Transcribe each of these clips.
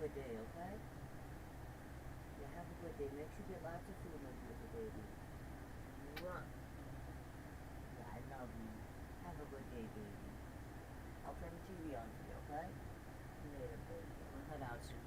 good day, okay? Yeah, have a good day. Make sure you get lots of food, my beautiful baby. Mwah. Yeah, I love you. Have a good day, baby. I'll turn the TV on for you, okay? Later, baby. I'm gonna head out soon.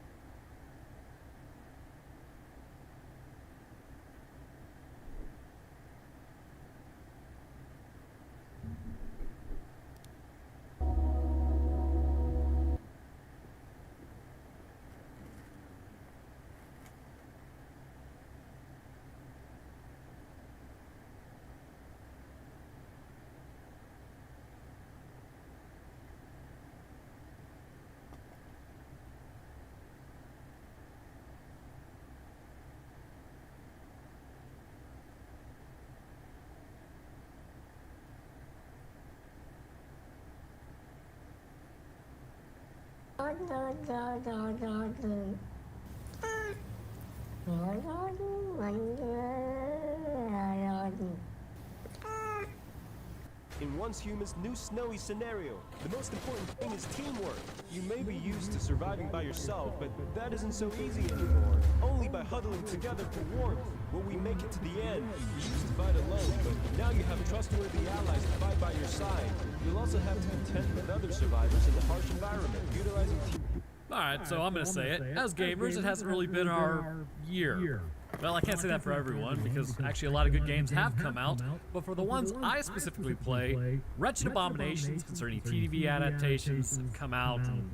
In Once Human's new snowy scenario, the most important thing is teamwork. You may be used to surviving by yourself, but that isn't so easy anymore. Only by huddling together for warmth will we make it to the end. You used to fight alone, but now you have trustworthy allies to fight by your side. You'll also have to contend with other survivors in the harsh environment, utilizing Alright, so I'm gonna say it. As gamers, it hasn't really been our year. Well, I can't say that for everyone, because actually a lot of good games have come out, but for the ones I specifically play, Wretched Abominations concerning TV adaptations have come out, and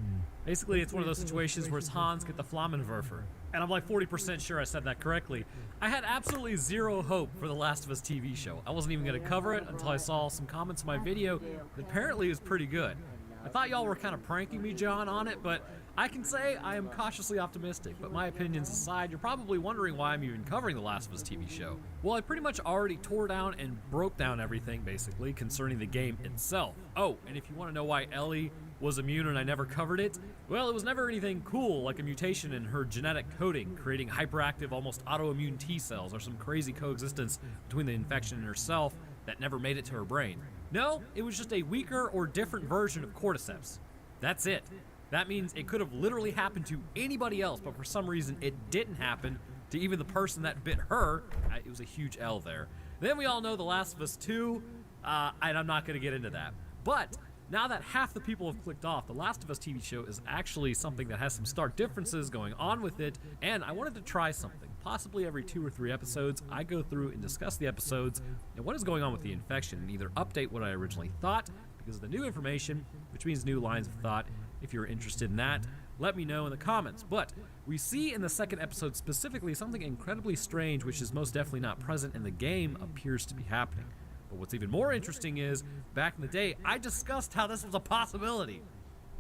basically it's one of those situations where it's Hans get the Flammenwerfer. And I'm like 40% sure I said that correctly. I had absolutely zero hope for the Last of Us TV show. I wasn't even gonna cover it until I saw some comments on my video that apparently is pretty good. I thought y'all were kind of pranking me, John, on it, but I can say I am cautiously optimistic. But my opinions aside, you're probably wondering why I'm even covering the Last of Us TV show. Well, I pretty much already tore down and broke down everything, basically, concerning the game itself. Oh, and if you want to know why Ellie was immune and I never covered it, well, it was never anything cool like a mutation in her genetic coding, creating hyperactive, almost autoimmune T cells, or some crazy coexistence between the infection and herself that never made it to her brain. No, it was just a weaker or different version of Cordyceps. That's it. That means it could have literally happened to anybody else, but for some reason it didn't happen to even the person that bit her. It was a huge L there. Then we all know The Last of Us 2, and I'm not going to get into that. But now that half the people have clicked off, The Last of Us TV show is actually something that has some stark differences going on with it, and I wanted to try something. Possibly every 2 or 3 episodes, I go through and discuss the episodes and what is going on with the infection, and either update what I originally thought because of the new information, which means new lines of thought. If you're interested in that, let me know in the comments. But we see in the second episode specifically something incredibly strange, which is most definitely not present in the game, appears to be happening. But what's even more interesting is, back in the day, I discussed how this was a possibility.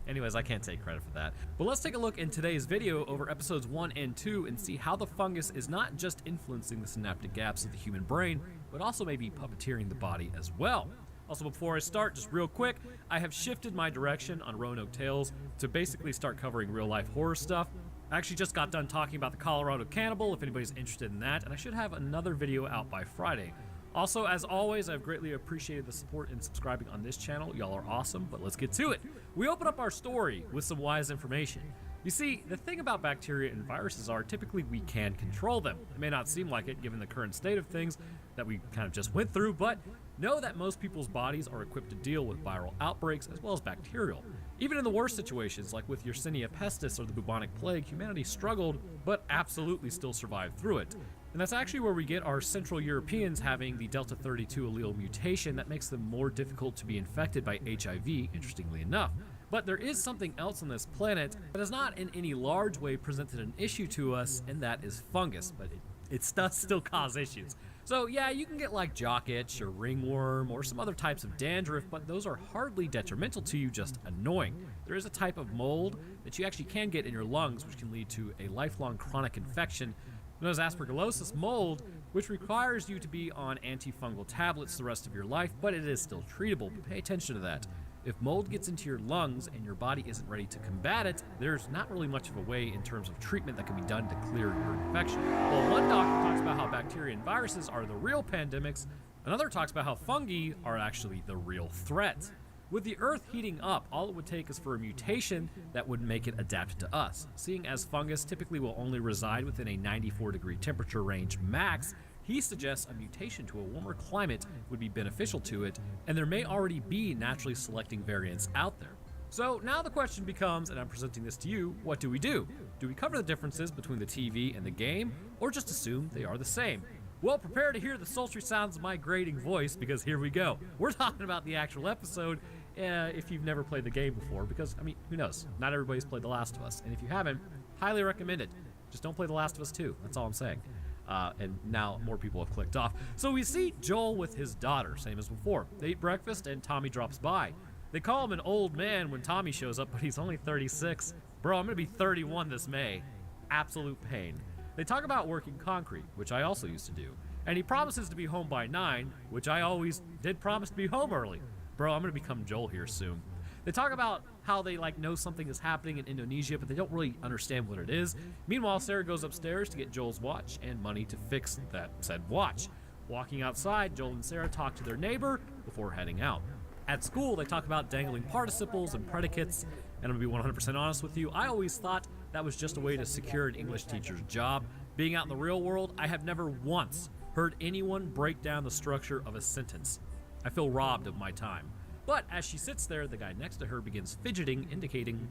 Anyways, I can't take credit for that. But let's take a look in today's video over episodes 1 and 2 and see how the fungus is not just influencing the synaptic gaps of the human brain, but also maybe puppeteering the body as well. Also, before I start, just real quick, I have shifted my direction on Roanoke Tales to basically start covering real-life horror stuff. I actually just got done talking about the Colorado Cannibal, if anybody's interested in that, and I should have another video out by Friday. Also, as always, I've greatly appreciated the support in subscribing on this channel. Y'all are awesome, but let's get to it. We open up our story with some wise information. You see, the thing about bacteria and viruses are typically we can control them. It may not seem like it given the current state of things that we kind of just went through, but know that most people's bodies are equipped to deal with viral outbreaks as well as bacterial. Even in the worst situations, like with Yersinia pestis or the bubonic plague, humanity struggled, but absolutely still survived through it. And that's actually where we get our Central Europeans having the Delta 32 allele mutation that makes them more difficult to be infected by HIV, interestingly enough. But there is something else on this planet that has not in any large way presented an issue to us, and that is fungus, but it does still cause issues. So yeah, you can get like jock itch or ringworm or some other types of dandruff, but those are hardly detrimental to you, just annoying. There is a type of mold that you actually can get in your lungs, which can lead to a lifelong chronic infection known as aspergillosis mold, which requires you to be on antifungal tablets the rest of your life, but it is still treatable. But pay attention to that. If mold gets into your lungs and your body isn't ready to combat it, there's not really much of a way in terms of treatment that can be done to clear your infection. Well, one doctor talks about how bacteria and viruses are the real pandemics, another talks about how fungi are actually the real threat. With the Earth heating up, all it would take is for a mutation that would make it adapt to us. Seeing as fungus typically will only reside within a 94-degree temperature range max, he suggests a mutation to a warmer climate would be beneficial to it, and there may already be naturally selecting variants out there. So now the question becomes, and I'm presenting this to you, what do we do? Do we cover the differences between the TV and the game, or just assume they are the same? Well, prepare to hear the sultry sounds of my grating voice, because here we go. We're talking about the actual episode, if you've never played the game before, because, I mean, who knows? Not everybody's played The Last of Us, and if you haven't, highly recommend it. Just don't play The Last of Us 2, that's all I'm saying. And now more people have clicked off. So we see Joel with his daughter, same as before. They eat breakfast, and Tommy drops by. They call him an old man when Tommy shows up, but he's only 36. Bro, I'm gonna be 31 this May. Absolute pain. They talk about working concrete, which I also used to do. And he promises to be home by 9, which I always did promise to be home early. Bro, I'm gonna become Joel here soon. They talk about how they know something is happening in Indonesia, but they don't really understand what it is. Meanwhile, Sarah goes upstairs to get Joel's watch and money to fix that said watch. Walking outside, Joel and Sarah talk to their neighbor before heading out. At school, they talk about dangling participles and predicates, and I'm gonna be 100% honest with you, I always thought that was just a way to secure an English teacher's job. Being out in the real world, I have never once heard anyone break down the structure of a sentence. I feel robbed of my time. But as she sits there, the guy next to her begins fidgeting, indicating,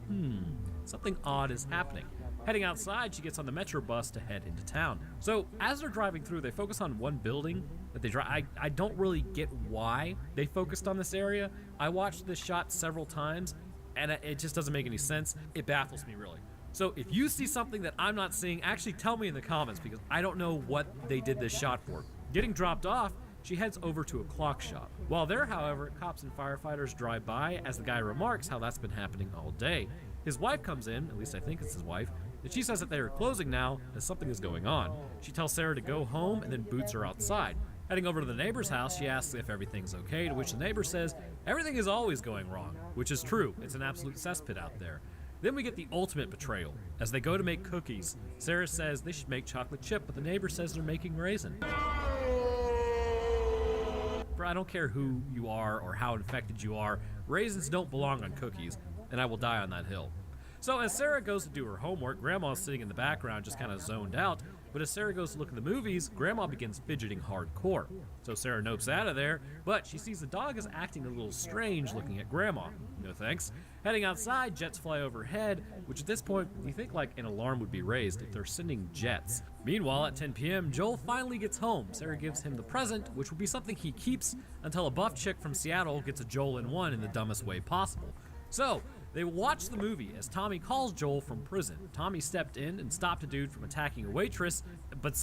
something odd is happening. Heading outside, she gets on the metro bus to head into town. So as they're driving through, they focus on one building that they drive. I don't really get why they focused on this area. I watched this shot several times, and it just doesn't make any sense. It baffles me, really. So if you see something that I'm not seeing, actually tell me in the comments, because I don't know what they did this shot for. Getting dropped off, she heads over to a clock shop. While there, however, cops and firefighters drive by as the guy remarks how that's been happening all day. His wife comes in, at least I think it's his wife, and she says that they are closing now as something is going on. She tells Sarah to go home and then boots her outside. Heading over to the neighbor's house, she asks if everything's okay, to which the neighbor says everything is always going wrong, which is true. It's an absolute cesspit out there. Then we get the ultimate betrayal. As they go to make cookies, Sarah says they should make chocolate chip, but the neighbor says they're making raisin. Bro, I don't care who you are or how infected you are, raisins don't belong on cookies, and I will die on that hill. So as Sarah goes to do her homework, Grandma's sitting in the background just kind of zoned out, but as Sarah goes to look at the movies, Grandma begins fidgeting hardcore. So Sarah nopes out of there, but she sees the dog is acting a little strange looking at Grandma. No thanks. Heading outside, jets fly overhead, which at this point, you think an alarm would be raised if they're sending jets. Meanwhile, at 10 p.m., Joel finally gets home. Sarah gives him the present, which will be something he keeps until a buff chick from Seattle gets a Joel in one in the dumbest way possible. So, they watch the movie as Tommy calls Joel from prison. Tommy stepped in and stopped a dude from attacking a waitress, but